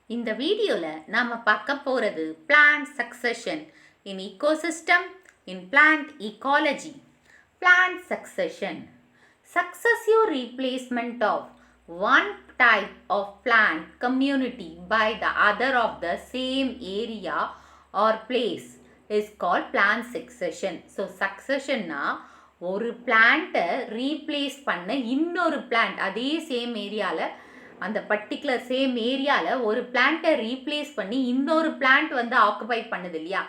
இந்த வீடியோல நாம பார்க்க போறது plant succession in ecosystem in plant ecology. Plant succession, successive replacement of one type of plant community by the other of the same area or place is called plant succession. So succession na ஒரு பிளான்ட்டை replace பண்ண இன்னொரு plant அதே same ஏரியாவில் அந்த particular same ஏரியாவில் ஒரு பிளான்ட்டை ரீப்ளேஸ் பண்ணி இன்னொரு பிளான்ட் வந்து ஆக்குபை பண்ணுது இல்லையா,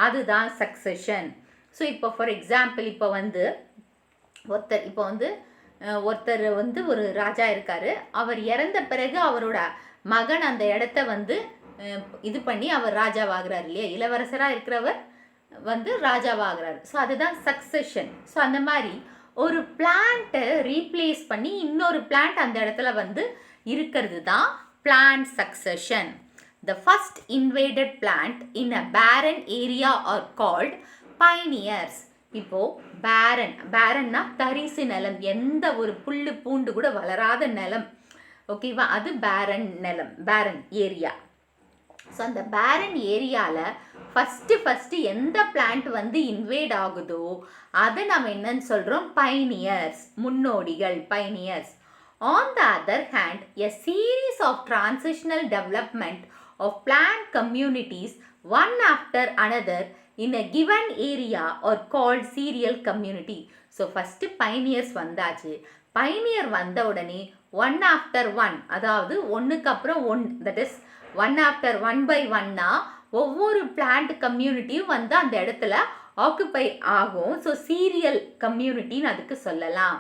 அதுதான் சக்சஷன். ஸோ இப்போ ஃபார் எக்ஸாம்பிள் இப்போ வந்து ஒருத்தர் வந்து ஒரு ராஜா இருக்கார். அவர் இறந்த பிறகு அவரோட மகன் அந்த இடத்த வந்து இது பண்ணி அவர் ராஜாவாகிறார் இல்லையா, இளவரசராக இருக்கிறவர் வந்து ராஜாவாகிறார். ஸோ அதுதான் சக்சஷன். ஸோ அந்த மாதிரி ஒரு பிளான்ட்டை ரீப்ளேஸ் பண்ணி இன்னொரு பிளான்ட் அந்த இடத்துல வந்து இருக்கிறது தான் plant succession. The first invaded plant in a barren area are called pioneers. இப்போ பேரன்னா தரிசு நிலம், எந்த ஒரு புல்லு பூண்டு கூட வளராத நிலம், ஓகேவா, அது பேரன் நிலம், பேரன் ஏரியா. ஸோ அந்த பேரன் ஏரியாவில் ஃபஸ்ட்டு எந்த பிளான்ட் வந்து இன்வேட் ஆகுதோ அதை நம்ம என்னன்னு சொல்கிறோம், பைனியர்ஸ், முன்னோடிகள், pioneers. On the other hand, a series of transitional development of plant communities one after another in a given area are called serial community. So first pioneers வந்தாச்சு. pioneer வந்த உடனே one after one, அதாவது ஒன்றுக்கு அப்புறம் one, that is one after one by one-னா ஒவ்வொரு plant கம்யூனிட்டியும் வந்து அந்த இடத்துல ஆக்குப்பை ஆகும். ஸோ சீரியல் கம்யூனிட்டின்னு அதுக்கு சொல்லலாம்.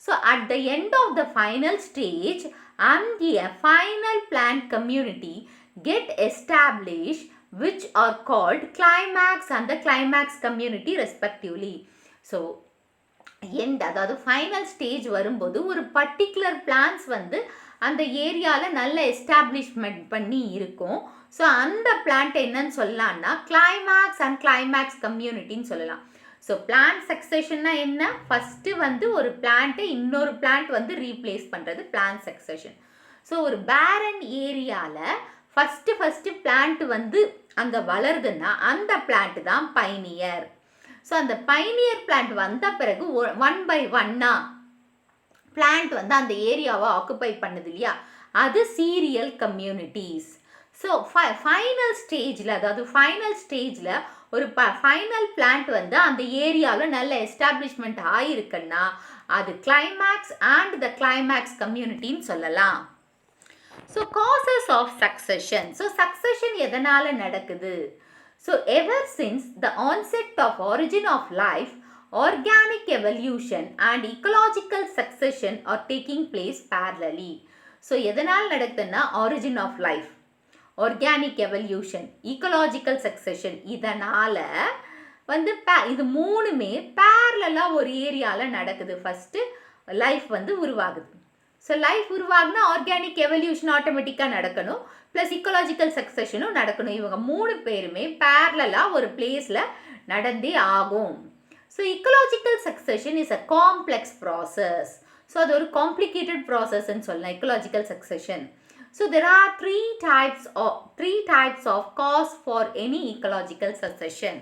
So at the end of the final stage, and a final plant community get established, which are called climax and the climax community respectively. So end, அதாவது final stage வரும்போது ஒரு particular plans வந்து அந்த ஏரியாவில் நல்ல establishment பண்ணி இருக்கும். So அந்த பிளான்ட் என்னன்னு சொல்லலாம்னா கிளைமேக்ஸ் அண்ட் கிளைமேக்ஸ் கம்யூனிட்டின்னு சொல்லலாம். ஸோ பிளான்ட் சக்சஷன்னா என்ன, ஃபஸ்ட்டு வந்து ஒரு பிளான்ட்டை இன்னொரு பிளான்ட் வந்து ரீப்ளேஸ் பண்ணுறது பிளான்ட் சக்சஷன். ஸோ ஒரு பேரன் ஏரியாவில் ஃபஸ்ட்டு பிளான்ட் வந்து அங்கே வளருதுன்னா அந்த பிளான்ட் தான் பைனியர். ஸோ அந்த பைனியர் பிளான்ட் வந்த பிறகு ஒன் பை ஒன்னா பிளான்ட் வந்து அந்த ஏரியாவை ஆக்குப்பை பண்ணுது இல்லையா, அது சீரியல் கம்யூனிட்டிஸ். ஸோ ஃபைனல் ஸ்டேஜில், அதாவது ஃபைனல் ஸ்டேஜில் ஒரு ஃபைனல் பிளான்ட் வந்து அந்த ஏரியாவில் நல்ல எஸ்டாப்ளிஷ்மெண்ட் ஆகிருக்குன்னா அது கிளைமேக்ஸ் அண்ட் த கிளைமேக்ஸ் கம்யூனிட்டின்னு சொல்லலாம். So causes of succession. So succession எதனால் நடக்குது? So ever since the onset of origin of life, organic evolution and ecological succession are taking place parallelly. So எதனால் நடக்குதுன்னா origin of life, organic evolution, ecological succession, இதனால் வந்து இது மூணுமே பேரலாக ஒரு ஏரியாவில் நடக்குது. ஃபஸ்ட்டு லைஃப் வந்து உருவாகுது. ஸோ லைஃப் உருவாகுனா ஆர்கானிக் எவல்யூஷன் ஆட்டோமேட்டிக்காக நடக்கணும், ப்ளஸ் இக்கலாஜிக்கல் சக்சஷனும் நடக்கணும். இவங்க மூணு பேருமே பேரலாக ஒரு பிளேஸில் நடந்தே ஆகும். So ecological succession is a complex process. So அது ஒரு காம்ப்ளிகேட்டட் ப்ராசஸ்ன்னு சொல்லலாம் ecological succession. So there are three types of cause for any ecological succession.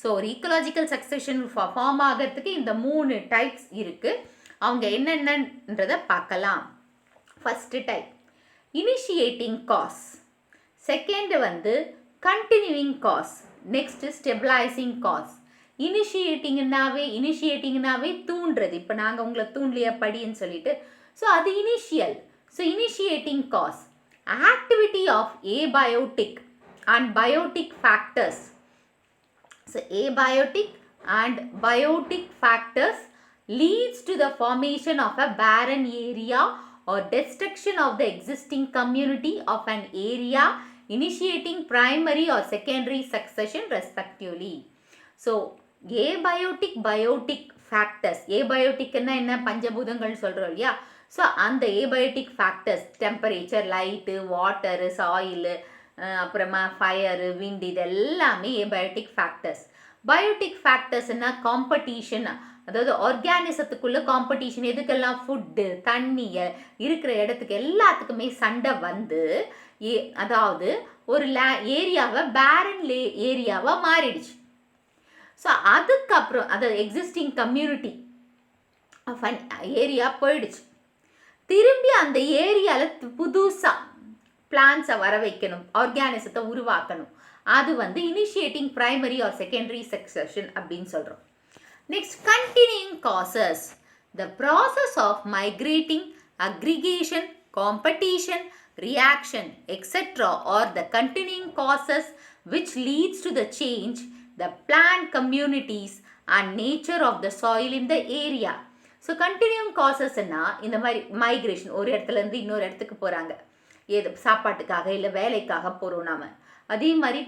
So ஒரு ecological succession ஃபார்ம் ஆகிறதுக்கு இந்த மூணு டைப்ஸ் இருக்குது. அவங்க என்னென்னன்றதை பார்க்கலாம். First type initiating cause, second வந்து continuing cause, next stabilising cause. இனிஷியேட்டிங்னாவே தூண்டுறது. இப்போ நாங்கள் உங்களை தூண்டலையா படின்னு சொல்லிட்டு, ஸோ அது initial. So initiating cause, activity of abiotic and biotic factors. So abiotic and biotic factors leads to the formation of a barren area or destruction of the existing community of an area, initiating primary or secondary succession respectively. So abiotic, biotic factors, abioticன்னா என்ன, பஞ்சபூதங்கள் சொல்கிறோம் இல்லையா. So அந்த abiotic factors, temperature, light, water, soil, அப்புறமா fire, wind, இது எல்லாமே abiotic factors. Biotic ஃபேக்டர்ஸ்னால் competition, அதாவது ஆர்கானிசத்துக்குள்ள competition, எதுக்கெல்லாம் ஃபுட்டு தண்ணி இருக்கிற இடத்துக்கு எல்லாத்துக்குமே சண்டை வந்து அதாவது ஒரு ஏரியாவை பேரன் ஏரியாவாக மாறிடுச்சு. ஸோ அதுக்கப்புறம் அதாவது எக்ஸிஸ்டிங் கம்யூனிட்டி ஏரியா போயிடுச்சு. திரும்பி அந்த ஏரியாவில் புதுசாக பிளான்ஸை வர வைக்கணும், ஆர்கானிசத்தை உருவாக்கணும். அது வந்து initiating primary or secondary succession அப்படின்னு சொல்கிறோம். Next, continuing causes. The process of migrating, aggregation, competition, reaction, etc. are the continuing causes which leads to the change, the plant communities and nature of the soil in the area. So continuing காசஸ்ன்னா இந்த மாதிரி migration, ஒரு இடத்துலேருந்து இன்னொரு இடத்துக்கு போகிறாங்க, ஏது சாப்பாட்டுக்காக இல்லை வேலைக்காக போகிறோம் நாம். அதே மாதிரி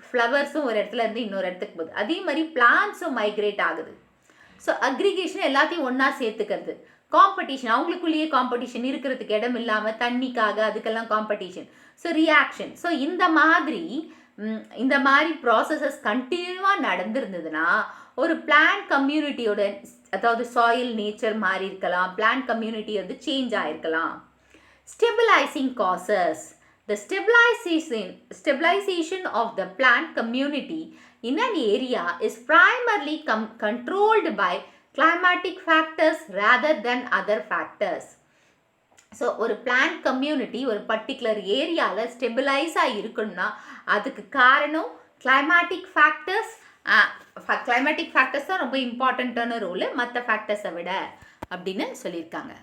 ஃப்ளவர்ஸும் ஒரு இடத்துலேருந்து இன்னொரு இடத்துக்கு போகுது. அதே மாதிரி பிளான்ஸும் மைக்ரேட் ஆகுது. ஸோ அக்ரிகேஷன் எல்லாத்தையும் ஒன்றா சேர்த்துக்கிறது. காம்படிஷன், அவங்களுக்குள்ளேயே காம்படிஷன், இருக்கிறதுக்கு இடம் இல்லாமல் தண்ணிக்காக அதுக்கெல்லாம் காம்படிஷன். So reaction. ஸோ இந்த மாதிரி ப்ராசஸஸ் கண்டினியூவாக நடந்திருந்ததுன்னா ஒரு பிளான்ட் கம்யூனிட்டியோட அதாவது சாயில் நேச்சர் மாறி இருக்கலாம், பிளான்ட் கம்யூனிட்டி வந்து சேஞ்ச் ஆகிருக்கலாம். Stabilising causes. The stabilization of the plant community in an area is primarily controlled by climatic factors rather than other factors. So ஒரு பிளான்ட் கம்யூனிட்டி ஒரு particular ஏரியாவில் ஸ்டெபிளைஸாக இருக்கணும்னா அதுக்கு காரணம் கிளைமேட்டிக் ஃபேக்டர்ஸ். கிளைமேட்டிக் ஃபேக்டர்ஸ் தான் ரொம்ப இம்பார்ட்டண்ட்டான ரோல் மற்ற ஃபேக்டர்ஸை விட அப்படின்னு சொல்லியிருக்காங்க.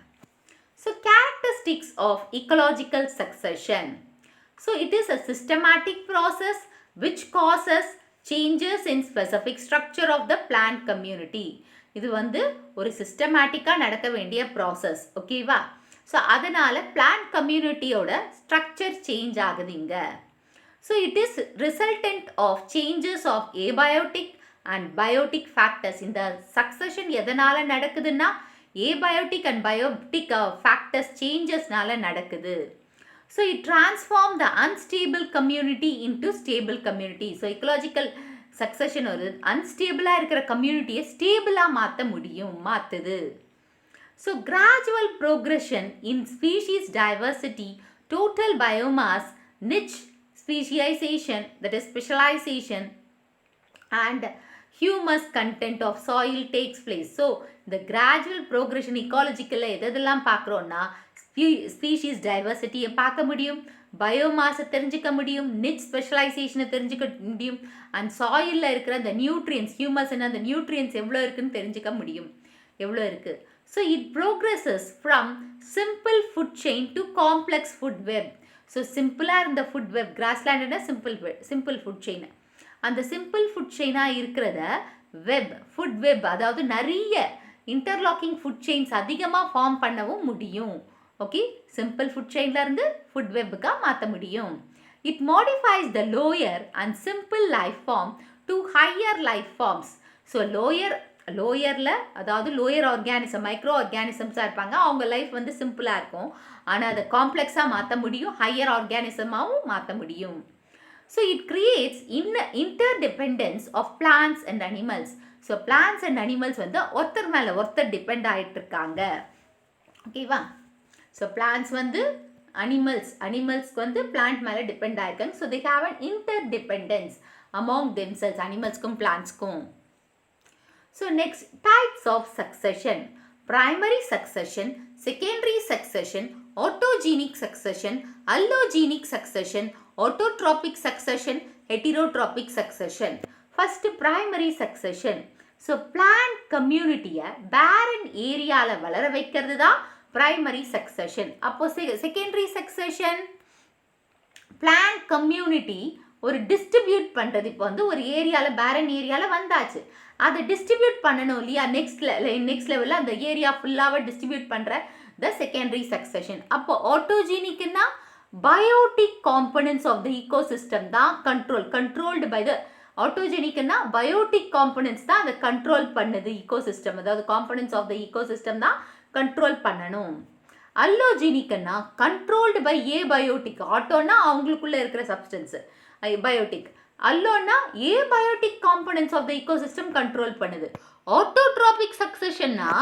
So characteristics of ecological succession. So it is a systematic process which causes changes in specific structure of the plant community. இது வந்து ஒரு சிஸ்டமேட்டிக்காக நடக்க வேண்டிய ப்ராசஸ். ஓகேவா? ஸோ அதனால் பிளான்ட் கம்யூனிட்டியோட ஸ்ட்ரக்சர் சேஞ்ச் ஆகுது இங்கே. So it is resultant of changes of abiotic and biotic factors. இந்த சக்சஷன் எதனால் நடக்குதுன்னா ஏபயோட்டிக் அண்ட் பயோட்டிக் ஃபேக்டர்ஸ் சேஞ்சஸ்னால நடக்குது. So it transforms the unstable community into stable community. So ecological succession ஒரு அன்ஸ்டேபிளாக இருக்கிற கம்யூனிட்டியை ஸ்டேபிளாக மாற்றுது. So gradual progression in species diversity, total biomass, niche specialization, that is specialization, and humus content of soil takes place. So the gradual progression ecological எதெல்லாம் பார்க்குறோன்னா species டைவர்சிட்டியை பார்க்க முடியும், பயோமாஸை தெரிஞ்சுக்க முடியும், நிச் ஸ்பெஷலைசேஷனை தெரிஞ்சுக்க முடியும், அண்ட் சாயிலில் இருக்கிற அந்த நியூட்ரியன்ஸ், ஹியூமஸ்ன்னு அந்த நியூட்ரியன்ஸ் எவ்வளோ இருக்குன்னு தெரிஞ்சுக்க முடியும், எவ்வளோ இருக்குது. So it progresses from simple food chain to complex food web. So சிம்பிளாக இருந்த ஃபுட் வெப், கிராஸ்லேண்டுன்னா சிம்பிள் ஃபுட் செயின், அந்த சிம்பிள் ஃபுட் செயினாக இருக்கிறத ஃபுட் வெப், அதாவது நிறைய இன்டர்லாக்கிங் ஃபுட் செயின்ஸ் அதிகமாக ஃபார்ம் பண்ணவும் முடியும். ஓகே, சிம்பிள் ஃபுட் செயின்லேருந்து ஃபுட் வெப்புக்காக மாற்ற முடியும். It modifies the lower and simple life form to higher life forms. So லோயரில் அதாவது லோயர் ஆர்கானிசம், மைக்ரோ ஆர்கானிசம்ஸாக இருப்பாங்க, அவங்க லைஃப் வந்து சிம்பிளாக இருக்கும். ஆனால் அதை காம்ப்ளெக்ஸாக மாற்ற முடியும், ஹையர் ஆர்கானிசமாகவும் மாற்ற முடியும். So it creates interdependence of plants and animals. So plants and animals வந்து ஒருத்தர் மேலே ஒருத்தர் டிபெண்ட் ஆகிட்டு இருக்காங்க. ஓகேவா? ஸோ பிளான்ட்ஸ் வந்து அனிமல்ஸ்க்கு வந்து பிளான்ட் மேலே டிபெண்ட் ஆகிருக்காங்க. So they have an interdependence among themselves, அனிமல்ஸ்க்கும் பிளான்ட்ஸ்க்கும். So next, types of succession. Primary succession, secondary succession, autogenic succession, allogenic succession, autotrophic succession, heterotrophic succession. First primary succession. So plant கம்யூனிட்டியை barren ஏரியாவில் வளர வைக்கிறது தான் primary succession. அப்போ secondary succession, plant community ஒரு distribute பண்ணுறது. இப்போ வந்து ஒரு ஏரியாவில் பேரன் ஏரியாவில் வந்தாச்சு, அதை டிஸ்ட்ரிபியூட் பண்ணணும் இல்லையா? நெக்ஸ்ட் லெவலில் அந்த ஏரியா ஃபுல்லாக டிஸ்ட்ரிபியூட் பண்ணுற த செகண்டரி சக்சஷன். அப்போ ஆட்டோஜீனிக்னா biotic components of the ecosystem தான் கண்ட்ரோல்டு பை த ஆட்டோஜெனிக்னா பயோட்டிக் காம்பனன்ட்ஸ் தான் அதை கண்ட்ரோல் பண்ணுது ஈகோசிஸ்டம், அதாவது காம்பனன்ட்ஸ் ஆஃப் த ஈகோசிஸ்டம் தான் கண்ட்ரோல் பண்ணணும். அல்லோஜெனிக்னா கண்ட்ரோல்டு பை ஏபயோட்டிக். ஆட்டோனா அவங்களுக்குள்ள இருக்கிற சப்ஸ்டன்ஸ் பயோட்டிக், அல்லோன்னா abiotic components of the ecosystem control பண்ணுது. ஆட்டோட்ரோபிக் சக்சஷன்னா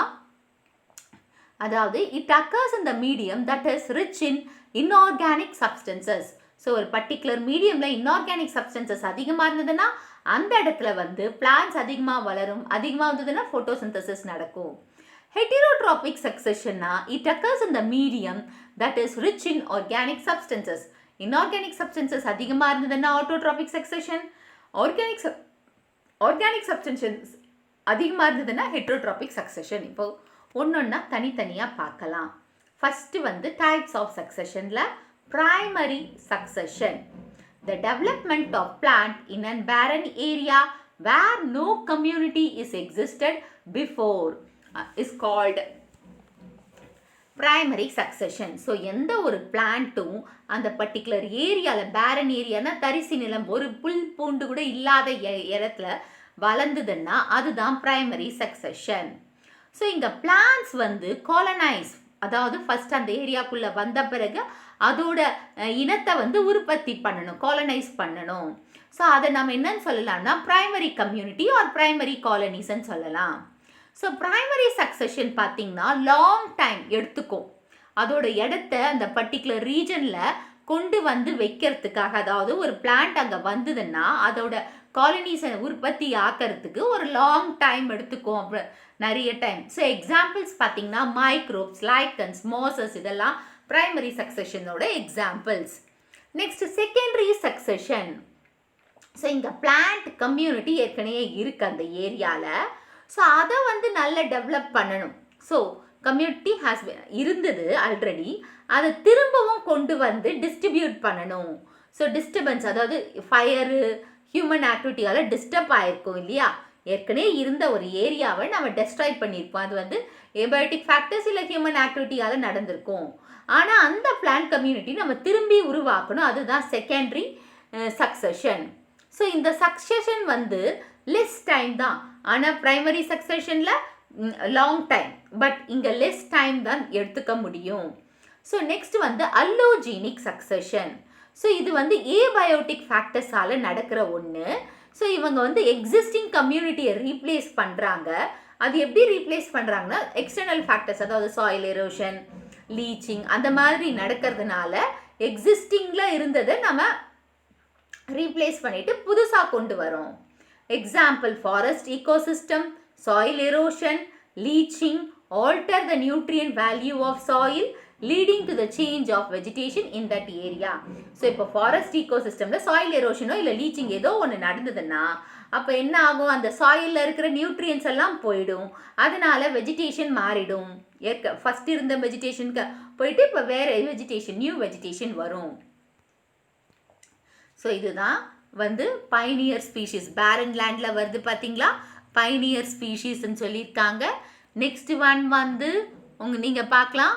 அதாவது it occurs in the medium that is rich in inorganic substances. So ஒரு பர்டிகுலர் மீடியமில் இன்ஆர்கானிக் சப்ஸ்டன்சஸ் அதிகமாக இருந்ததுன்னா அந்த இடத்துல வந்து பிளான்ஸ் அதிகமாக வளரும், அதிகமாக வந்ததுன்னா ஃபோட்டோசிந்தசிஸ் நடக்கும். ஹெட்டிரோட்ரோபிக் சக்சஷன்னா it occurs in the medium that is rich in organic substances. Inorganic substances அதிகமாக இருந்ததுன்னா ஆட்டோட்ரோபிக் சக்சஷன், ஆர்கானிக் சப்ஸ்டன்சஸ் அதிகமாக இருந்ததுன்னா ஹெட்ரோட்ரோபிக் சக்சஷன். இப்போ ஒன்றொன்னா தனித்தனியாக பார்க்கலாம். ஃபஸ்ட்டு வந்து டைப்ஸ் ஆஃப் சக்சஷனில் primary succession, the development of plant in a barren area where no community is existed before is called primary succession. So எந்த ஒரு பிளான்ட்டும் அந்த பர்டிகுலர் ஏரியாவில் பேரன் ஏரியானா தரிசு நிலம், ஒரு புல் பூண்டு கூட இல்லாத இடத்துல வளர்ந்ததுன்னா அதுதான் பிரைமரி சக்சஷன். ஸோ இங்கே பிளான்ஸ் வந்து காலனைஸ், அதாவது ஃபஸ்ட் அந்த ஏரியாக்குள்ளே வந்த பிறகு அதோட இனத்தை வந்து உற்பத்தி பண்ணணும், காலனைஸ் பண்ணணும். ஸோ அதை நம்ம என்னன்னு சொல்லலாம்னா பிரைமரி கம்யூனிட்டி ஆர் பிரைமரி காலனிஸ்ன்னு சொல்லலாம். ஸோ பிரைமரி சக்சஷன் பார்த்திங்கன்னா லாங் டைம் எடுத்துக்கும் அதோட இடத்த அந்த பர்டிகுலர் ரீஜனில் கொண்டு வந்து வைக்கிறதுக்காக. அதாவது ஒரு பிளான்ட் அங்கே வந்ததுன்னா அதோட காலனிஸை உற்பத்தி ஆக்கிறதுக்கு ஒரு லாங் டைம் எடுத்துக்கும், அப்புறம் நிறைய டைம். ஸோ எக்ஸாம்பிள்ஸ் பார்த்திங்கன்னா மைக்ரோப்ஸ், லைக்கன்ஸ், மோசஸ் இதெல்லாம் பிரைமரி சக்சஷனோட examples. Next secondary succession. So இங்கே பிளான்ட் கம்யூனிட்டி ஏற்கனவே இருக்குது அந்த ஏரியாவில். ஸோ அதை வந்து நல்லா டெவலப் பண்ணணும். ஸோ கம்யூனிட்டி ஹாஸ் இருந்தது ஆல்ரெடி, அதை திரும்பவும் கொண்டு வந்து டிஸ்ட்ரிபியூட் பண்ணணும். ஸோ டிஸ்டர்பன்ஸ், அதாவது ஃபயரு, ஹியூமன் ஆக்டிவிட்டியால் டிஸ்டர்ப் ஆகிருக்கும் இல்லையா, ஏற்கனவே இருந்த ஒரு ஏரியாவை நம்ம டெஸ்ட்ராய் பண்ணியிருப்போம். அது வந்து ஏபயோட்டிக் ஃபேக்டர்ஸ் இல்லை ஹியூமன் ஆக்டிவிட்டியால் நடந்திருக்கும். ஆனால் அந்த பிளான்ட் கம்யூனிட்டி நம்ம திரும்பி உருவாக்கணும், அதுதான் செகண்டரி சக்சஷன். ஸோ இந்த சக்சஷன் வந்து லெஸ் டைம் தான், ஆனால் ப்ரைமரி சக்சஷனில் லாங் டைம், பட் இங்கே லெஸ் டைம் தான் எடுத்துக்க முடியும். ஸோ நெக்ஸ்ட் வந்து அல்லோஜீனிக் சக்சஷன். ஸோ இது வந்து ஏபயோட்டிக் ஃபேக்டர்ஸால் நடக்கிற ஒன்று. ஸோ இவங்க வந்து எக்ஸிஸ்டிங் கம்யூனிட்டியை ரீப்ளேஸ் பண்ணுறாங்க. அது எப்படி ரீப்ளேஸ் பண்ணுறாங்கன்னா எக்ஸ்டர்னல் ஃபேக்டர்ஸ், அதாவது சாயில் எரோஷன், லீச்சிங் அந்த மாதிரி நடக்கிறதுனால எக்ஸிஸ்டிங்கில் இருந்ததை நம்ம ரீப்ளேஸ் பண்ணிவிட்டு புதுசாக கொண்டு வரோம். Example forest ecosystem, soil erosion, leaching alter the nutrient value of soil leading to the change of vegetation in that area. So இப்போ ஃபாரஸ்ட் ஈகோசிஸ்டமில் சாயில் எரோஷனோ இல்லை லீச்சிங் ஏதோ ஒன்று நடந்ததுன்னா அப்போ என்ன ஆகும், அந்த சாயிலில் இருக்கிற நியூட்ரியன்ஸ் எல்லாம் போயிடும், அதனால வெஜிடேஷன் மாறிடும். ஃபஸ்ட் இருந்த வெஜிடேஷனுக்கு போயிட்டு இப்போ வேறு வெஜிடேஷன், நியூ வெஜிடேஷன் வரும். ஸோ இதுதான் வந்து பைனியர் ஸ்பீஷீஸ், பேரன் லேண்டில் வருது பார்த்தீங்களா, பைனியர் ஸ்பீஷீஸ்ன்னு சொல்லியிருக்காங்க. நெக்ஸ்ட் ஒன் வந்து நீங்கள் பார்க்கலாம்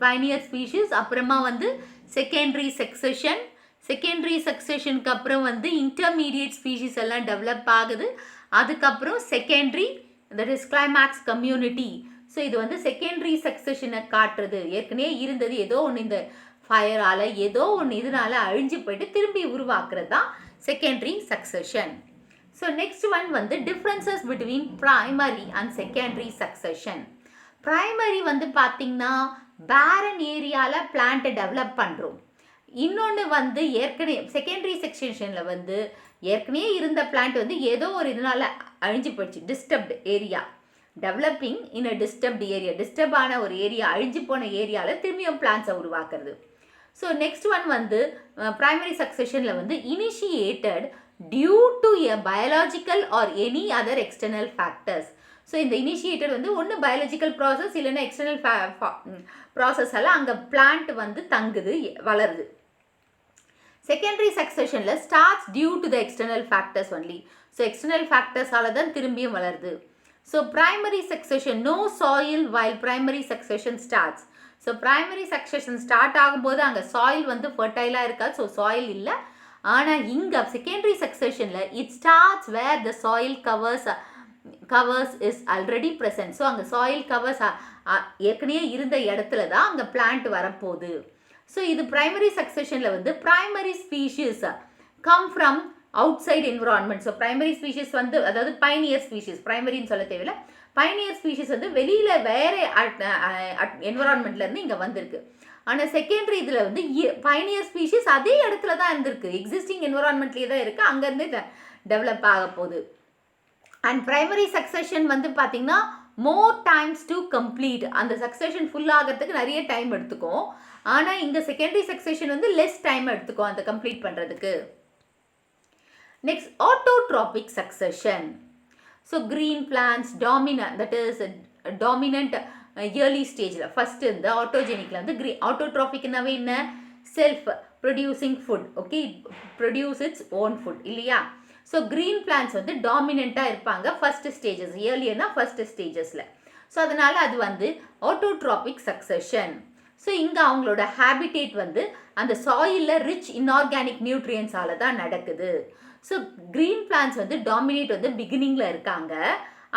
பைனியர் ஸ்பீஷீஸ். அப்புறமா வந்து செகண்டரி சக்சஷன், செகண்டரி சக்சஷனுக்கு அப்புறம் வந்து இன்டர்மீடியட் ஸ்பீஷீஸ் எல்லாம் டெவலப் ஆகுது. அதுக்கப்புறம் secondary, that is climax community. So இது வந்து செகண்டரி சக்சஷனை காட்டுறது. ஏற்கனவே இருந்தது ஏதோ ஒன்று இந்த ஃபயரால் ஏதோ ஒன்று இதனால் அழிஞ்சு போயிட்டு திரும்பி உருவாக்குறது தான் secondary succession. So next one வந்து differences between primary and secondary succession. Primary வந்து பார்த்திங்கன்னா பேரன் ஏரியாவில் பிளான்ட்டை டெவலப் பண்ணுறோம். இன்னொன்று வந்து ஏற்கனவே செகண்டரி செக்ஷனில் வந்து ஏற்கனவே இருந்த பிளான்ட் வந்து ஏதோ ஒரு இதனால் அழிஞ்சு போயிடுச்சு, டிஸ்டர்ப்டு ஏரியா, டெவலப்பிங் இன் அ டிஸ்டர்ப்டு ஏரியா, டிஸ்டர்ப் ஆன ஒரு ஏரியா, அழிஞ்சு போன ஏரியாவில் திரும்பியும் பிளான்ஸை உருவாக்குறது. ஸோ நெக்ஸ்ட் ஒன் வந்து ப்ரைமரி சக்சஷனில் வந்து initiated due to a biological or any other external factors. So இந்த இனிஷியேட்டட் வந்து ஒன்று பயாலஜிக்கல் ப்ராசஸ் இல்லைன்னா எக்ஸ்டர்னல் ப்ராசஸ் எல்லாம் அங்கே பிளான்ட் வந்து தங்குது, வளருது. Secondary சக்சஷனில் starts due to the external factors only. So external ஃபேக்டர்ஸால் தான் திரும்பியும் வளருது. So primary succession no soil while primary succession starts. So primary succession start ஆகும்போது அங்கே சாயில் வந்து ஃபர்டைலாக இருக்காது, ஸோ சாயில் இல்லை. ஆனால் இங்கே செகண்டரி சக்சஷனில் it starts where the soil covers is already present. So அங்கே சாயில் கவர்ஸ் ஏற்கனவே இருந்த இடத்துல தான் அங்கே பிளான்ட் வரப்போகுது. ஸோ இது ப்ரைமரி சக்சஷனில் வந்து primary species come from out side environment. So primary species வந்து அதாவது பைனியர் ஸ்பீஷிஸ், ப்ரைமரின்னு சொல்ல தேவையில்லை, பைனியர் ஸ்பீஷிஸ் வந்து வெளியில் வேறு என்விரான்மெண்ட்லேருந்து இங்கே வந்திருக்கு. ஆனால் செகண்டரி இதில் வந்து பைனியர் ஸ்பீஷிஸ் அதே இடத்துல தான் இருந்திருக்கு, எக்ஸிஸ்டிங் என்விரான்மெண்ட்லேயே தான் இருக்குது, அங்கேருந்து டெவலப் ஆக போகுது. அண்ட் ப்ரைமரி சக்சஷன் வந்து பார்த்திங்கன்னா மோர் டைம்ஸ் டு கம்ப்ளீட், அந்த சக்சஷன் ஃபுல் ஆகிறதுக்கு நிறைய டைம் எடுத்துக்கும். ஆனால் இங்கே செகண்டரி சக்சஷன் வந்து லெஸ் டைம் எடுத்துக்கும் அந்த கம்ப்ளீட் பண்ணுறதுக்கு. Next autotrophic succession. So green plants dominant, that is dominant early ஸ்டேஜில் ஃபஸ்ட்டு இந்த ஆட்டோஜெனிக்கில் வந்து ஆட்டோட்ராபிக்னாவே என்ன, self producing food, okay, produce its own food இல்லையா. ஸோ க்ரீன் பிளான்ஸ் வந்து டாமினண்ட்டாக இருப்பாங்க ஃபஸ்ட்டு ஸ்டேஜஸ், இயர்லியர்னா ஃபஸ்ட்டு ஸ்டேஜஸில். ஸோ அதனால் அது வந்து ஆட்டோட்ராபிக் சக்சஷன். ஸோ இங்கே அவங்களோட ஹேபிடேட் வந்து அந்த சாயிலில் ரிச் இன்ஆர்கானிக் நியூட்ரியன்ஸால் தான் நடக்குது. ஸோ க்ரீன் பிளான்ஸ் வந்து டாமினேட் வந்து பிகினிங்கில் இருக்காங்க,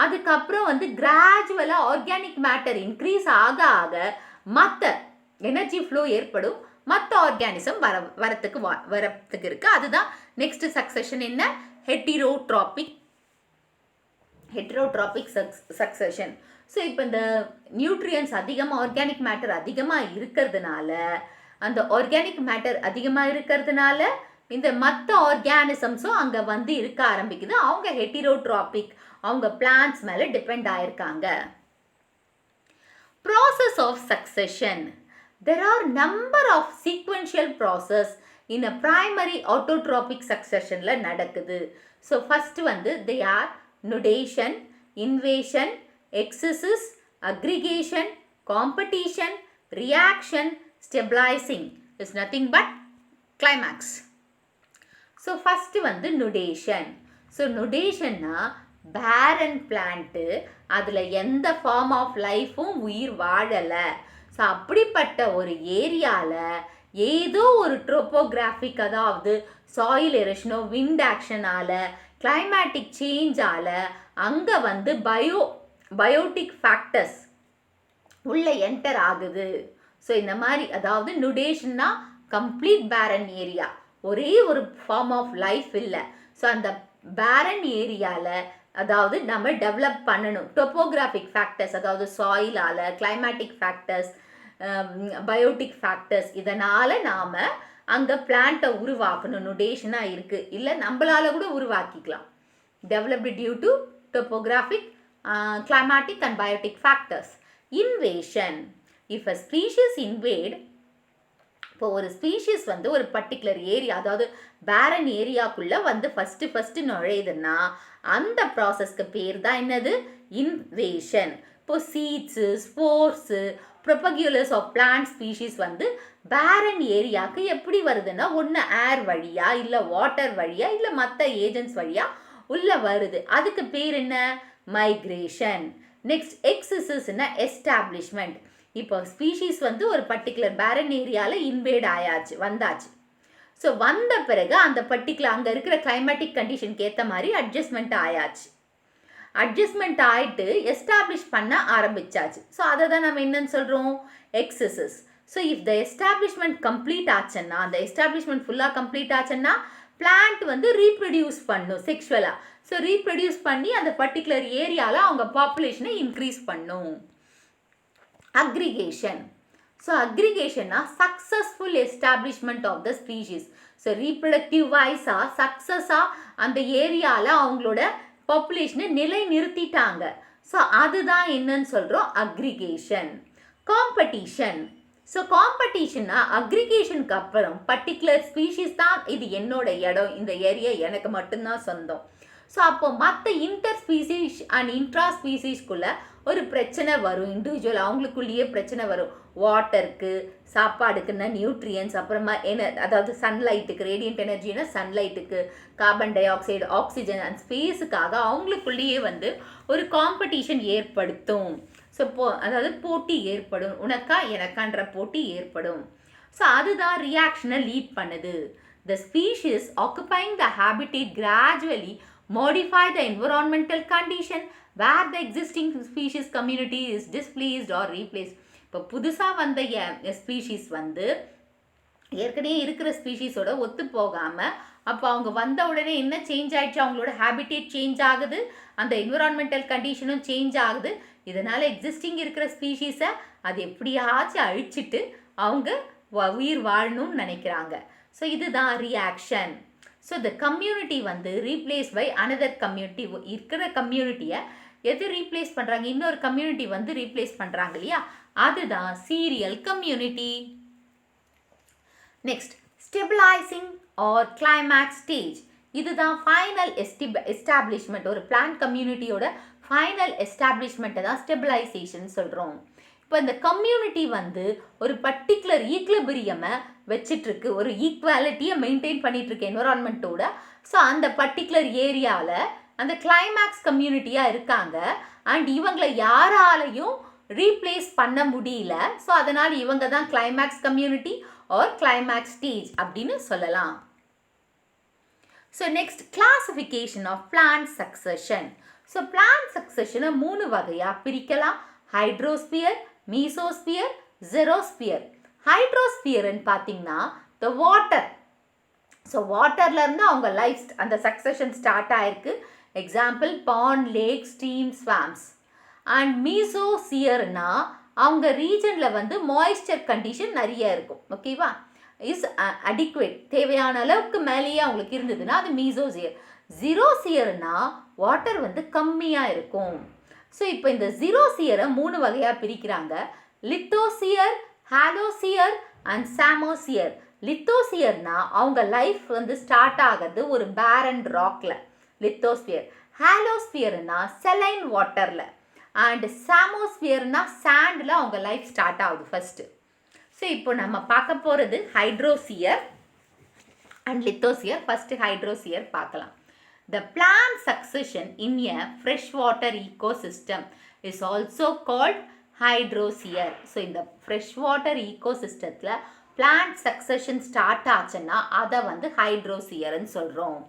அதுக்கப்புறம் வந்து கிராஜுவலாக ஆர்கானிக் மேட்டர் இன்க்ரீஸ் ஆக ஆக மற்ற எனர்ஜி ஃப்ளோ ஏற்படும், மற்ற ஆர்கானிசம் வரத்துக்கு இருக்குது. அதுதான் நெக்ஸ்ட் சக்சஷன் என்ன, ஹெட்டிரோட்ராபிக் சக்சஷன். ஸோ இப்போ இந்த நியூட்ரியன்ஸ் அதிகமாக ஆர்கானிக் மேட்டர் அதிகமாக இருக்கிறதுனால, அந்த ஆர்கானிக் மேட்டர் அதிகமாக இருக்கிறதுனால இந்த மற்ற ஆர்கானிசம்ஸும் அங்கே வந்து இருக்க ஆரம்பிக்குது, அவங்க ஹெட்டிரோட்ராபிக், அவங்க பிளான்ஸ் மேலே டிபெண்ட் ஆயிருக்காங்க. Process of succession. There are number of sequential process in a primary autotrophic successionல நடக்குது. So first வந்து they are nudation, invasion, excesses, aggregation, competition, reaction, stabilizing is nothing but climax. So first வந்து nudation. So nudation na barren plant, அதில் எந்த form of லைஃப்பும் உயிர் வாழலை. So அப்படிப்பட்ட ஒரு ஏரியாவில் ஏதோ ஒரு ட்ரோப்போகிராஃபிக், அதாவது சாயில் எரோஷனோ விண்ட் ஆக்ஷனால் கிளைமேட்டிக் சேஞ்சால் அங்கே வந்து பயோட்டிக் ஃபேக்டர்ஸ் உள்ளே என்டர் ஆகுது. ஸோ இந்த மாதிரி, அதாவது நுடேஷன்னா கம்ப்ளீட் பேரன் ஏரியா, ஒரே ஒரு ஃபார்ம் ஆஃப் லைஃப் இல்லை. ஸோ அந்த பேரன் ஏரியாவில் அதாவது நம்ம டெவலப் பண்ணணும் டொப்போகிராஃபிக் ஃபேக்டர்ஸ், அதாவது சாயிலால், கிளைமேட்டிக் ஃபேக்டர்ஸ், பயோட்டிக் ஃபேக்டர்ஸ், இதனால் நாம் அங்கே பிளான்ட்டை உருவாக்கணும். நுடேஷனாக இருக்குது, இல்லை நம்மளால் கூட உருவாக்கிக்கலாம். Developed due to topographic, climatic and biotic factors. Invasion. If a species invade, இப்போ ஒரு ஸ்பீஷீஸ் வந்து ஒரு பர்டிகுலர் ஏரியா, அதாவது பேரன் ஏரியாக்குள்ளே வந்து ஃபஸ்ட்டு நுழையுதுன்னா அந்த ப்ராசஸ்க்கு பேர் தான் என்னது, இன்வேஷன். இப்போ சீட்ஸு, ஸ்போர்ஸு, ப்ரொபக்யூலஸ் ஆஃப் பிளான்ட் ஸ்பீஷீஸ் வந்து பேரன் ஏரியாவுக்கு எப்படி வருதுன்னா, ஒன்று ஏர் வழியா, இல்லை வாட்டர் வழியா, இல்லை மற்ற ஏஜென்ட்ஸ் வழியா உள்ளே வருது. அதுக்கு பேர் என்ன, மைக்ரேஷன். நெக்ஸ்ட் எக்ஸிஸ்னா எஸ்டாப்ளிஷ்மெண்ட். இப்போ ஸ்பீஷீஸ் வந்து ஒரு பர்டிகுலர் பேரன் ஏரியாவில் இன்வேட் வந்தாச்சு. ஸோ வந்த பிறகு அந்த பர்டிகுலர் அங்கே இருக்கிற கிளைமேட்டிக் கண்டிஷனுக்கு ஏற்ற மாதிரி அட்ஜஸ்ட்மெண்ட் ஆயாச்சு. அட்ஜஸ்ட்மெண்ட் ஆகிட்டு எஸ்டாப்ளிஷ் பண்ண ஆரம்பிச்சாச்சு. ஸோ அதை தான் நம்ம என்னன்னு சொல்கிறோம், ecesis. So if the establishment complete ஆச்சுன்னா, அந்த எஸ்டாப்ளிஷ்மெண்ட் ஃபுல்லாக கம்ப்ளீட் ஆச்சுன்னா பிளான்ட் வந்து ரீப்ரொடியூஸ் பண்ணும் செக்ஷுவலாக. ஸோ ரீப்ரொடியூஸ் பண்ணி அந்த பர்டிகுலர் ஏரியாவில் அவங்க பாப்புலேஷனை இன்க்ரீஸ் பண்ணும். அக்ரிகேஷன். ஸோ அக்ரிகேஷன்னா successful establishment of the species. So reproductive வைஸாக சக்ஸஸாக அந்த ஏரியாவில் அவங்களோட பாப்புலேஷனை நிலை நிறுத்திட்டாங்க. ஸோ அதுதான் என்னன்னு சொல்கிறோம், அக்ரிகேஷன். காம்படிஷன். ஸோ காம்படிஷன்னா அக்ரிகேஷனுக்கு அப்புறம் பர்டிகுலர் ஸ்பீஷீஸ் தான் இது என்னோட இடம், இந்த ஏரியா எனக்கு மட்டும்தான் சொந்தம். ஸோ அப்போ மற்ற இன்டர் ஸ்பீசிஸ் அண்ட் இன்ட்ரா ஸ்பீசிஸ்குள்ளே ஒரு பிரச்சனை வரும், இண்டிவிஜுவல் அவங்களுக்குள்ளேயே பிரச்சனை வரும். வாட்டருக்கு, சாப்பாடுக்குன்னா நியூட்ரியன்ஸ், அப்புறமா அதாவது சன்லைட்டுக்கு, ரேடியன்ட் எனர்ஜினா சன்லைட்டுக்கு, carbon dioxide, oxygen and ஸ்பேஸுக்காக அவங்களுக்குள்ளேயே வந்து ஒரு காம்படிஷன் ஏற்படுத்தும். ஸோ அதாவது போட்டி ஏற்படும், உனக்கா எனக்கான்ற போட்டி ஏற்படும். ஸோ அதுதான் ரியாக்ஷனை லீட் பண்ணுது. The species occupying the habitat gradually modify the environmental condition where the existing species community is displaced or replaced. இப்போ புதுசாக வந்த ஸ்பீஷீஸ் வந்து ஏற்கனவே இருக்கிற ஸ்பீஷீஸோட ஒத்து போகாமல் அப்போ அவங்க வந்த உடனே என்ன சேஞ்ச் ஆயிடுச்சு, அவங்களோட ஹேபிட்டேட் சேஞ்ச் ஆகுது, அந்த என்விரான்மெண்டல் கண்டிஷனும் சேஞ்ச் ஆகுது. இதனால் எக்ஸிஸ்டிங் இருக்கிற ஸ்பீஷீஸை அது எப்படியாச்சும் அழிச்சிட்டு அவங்க உயிர் வாழணும்னு நினைக்கிறாங்க. ஸோ இதுதான் ரியாக்ஷன். ஸோ த கம்யூனிட்டி வந்து ரீப்ளேஸ் பை அனதர் கம்யூனிட்டி. இருக்கிற கம்யூனிட்டியை எது ரீப்ளேஸ் பண்ணுறாங்க, இன்னொரு கம்யூனிட்டி வந்து ரீப்ளேஸ் பண்ணுறாங்க இல்லையா, அதுதான் serial community. Next stabilising or climax stage. இதுதான் ஃபைனல் எஸ்டாப்ளிஷ்மெண்ட். ஒரு பிளான்ட் கம்யூனிட்டியோட ஃபைனல் எஸ்டாப்ளிஷ்மெண்ட்டை தான் ஸ்டெபிளைசேஷன் சொல்கிறோம். இப்போ இந்த கம்யூனிட்டி வந்து ஒரு பர்டிகுலர் ஈக்லிபிரியமை வச்சிட்ருக்கு, ஒரு ஈக்குவாலிட்டியை மெயின்டைன் பண்ணிகிட்ருக்கு என்விரான்மெண்ட்டோட. ஸோ அந்த பர்டிகுலர் ஏரியாவில் அந்த கிளைமேக்ஸ் கம்யூனிட்டியாக இருக்காங்க. அண்ட் இவங்களை யாராலையும் ரீப்ளேஸ் பண்ண முடியல. ஸோ அதனால் இவங்க தான் climax community or climax stage அப்படின்னு சொல்லலாம். So next classification of plant succession. So plant சக்சஷனை 3 வகையாக பிரிக்கலாம். Hydrosphere, mesosphere, ஜெரோஸ்பியர். ஹைட்ரோஸ்பியர்னு பார்த்தீங்கன்னா த வாட்டர். ஸோ வாட்டர்லேருந்து அவங்க லைஃப் அந்த சக்சஷன் ஸ்டார்ட் ஆயிருக்கு. Example pond, lake, stream, swamps. And மீசோஸ்பியர்னா அவங்க ரீஜனில் வந்து மாய்ஸ்சர் கண்டிஷன் நிறைய இருக்கும். ஓகேவா, இஸ் அடிக்குவேட், தேவையான அளவுக்கு மேலேயே அவங்களுக்கு இருந்ததுன்னா அது மீசோசியர். ஜீரோசியர்னா வாட்டர் வந்து கம்மியாக இருக்கும். ஸோ இப்போ இந்த ஜீரோசியரை 3 வகையாக பிரிக்கிறாங்க. லித்தோசியர், ஹாலோசியர் அண்ட் சாமோசியர். லித்தோசியர்னா அவங்க லைஃப் வந்து ஸ்டார்ட் ஆகிறது ஒரு பேரன் ராக்ல, லித்தோஸ்பியர். ஹாலோஸ்பியர்னா செலைன் வாட்டரில். அண்ட் சாமோஸ்பியர்னா சாண்டில் அவங்க லைஃப் ஸ்டார்ட் ஆகுது ஃபஸ்ட்டு. ஸோ இப்போ நம்ம பார்க்க போகிறது ஹைட்ரோசியர் அண்ட் லித்தோசியர். ஃபஸ்ட்டு ஹைட்ரோசியர் பார்க்கலாம். The plant succession in a freshwater ecosystem is also called hydrosphere. So இந்த freshwater ecosystemத்தில் plant succession ஸ்டார்ட் ஆச்சுன்னா அதை வந்து ஹைட்ரோசியர்னு சொல்கிறோம்.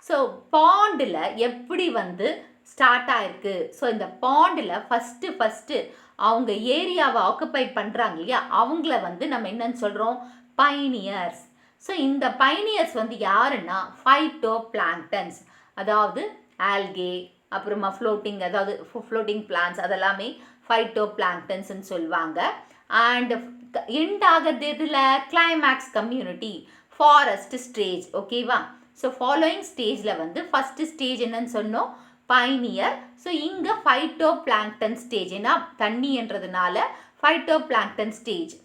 ஸோ பாண்டில் எப்படி வந்து ஸ்டார்ட் ஆயிருக்கு. ஸோ இந்த பாண்டில் ஃபஸ்ட்டு அவங்க ஏரியாவை ஆக்குப்பை பண்ணுறாங்க இல்லையா, அவங்கள வந்து நம்ம என்னன்னு சொல்கிறோம், பைனியர்ஸ். ஸோ இந்த பைனியர்ஸ் வந்து யாருன்னா ஃபைட்டோ பிளாங்க்டன்ஸ், அதாவது ஆல்கே, அப்புறமா ஃப்ளோட்டிங், அதாவது ஃப்ளோட்டிங் பிளான்ஸ், அதெல்லாமே ஃபைட்டோ பிளாங்க்டன்ஸ்ன்னு சொல்லுவாங்க. அண்ட் எண்ட் ஆகிறது இதில் கிளைமேக்ஸ் கம்யூனிட்டி, ஃபாரஸ்ட் ஸ்டேஜ். ஓகேவா, ஸோ ஃபாலோயிங் ஸ்டேஜில் வந்து ஃபஸ்ட்டு ஸ்டேஜ் என்னன்னு சொன்னோம், பைனியர். ஸோ இங்கே ஃபைட்டோ பிளாங்க்டன் ஸ்டேஜ், ஏன்னா தண்ணின்றதுனால ஃபைட்டோ பிளாங்க்டன் ஸ்டேஜ்.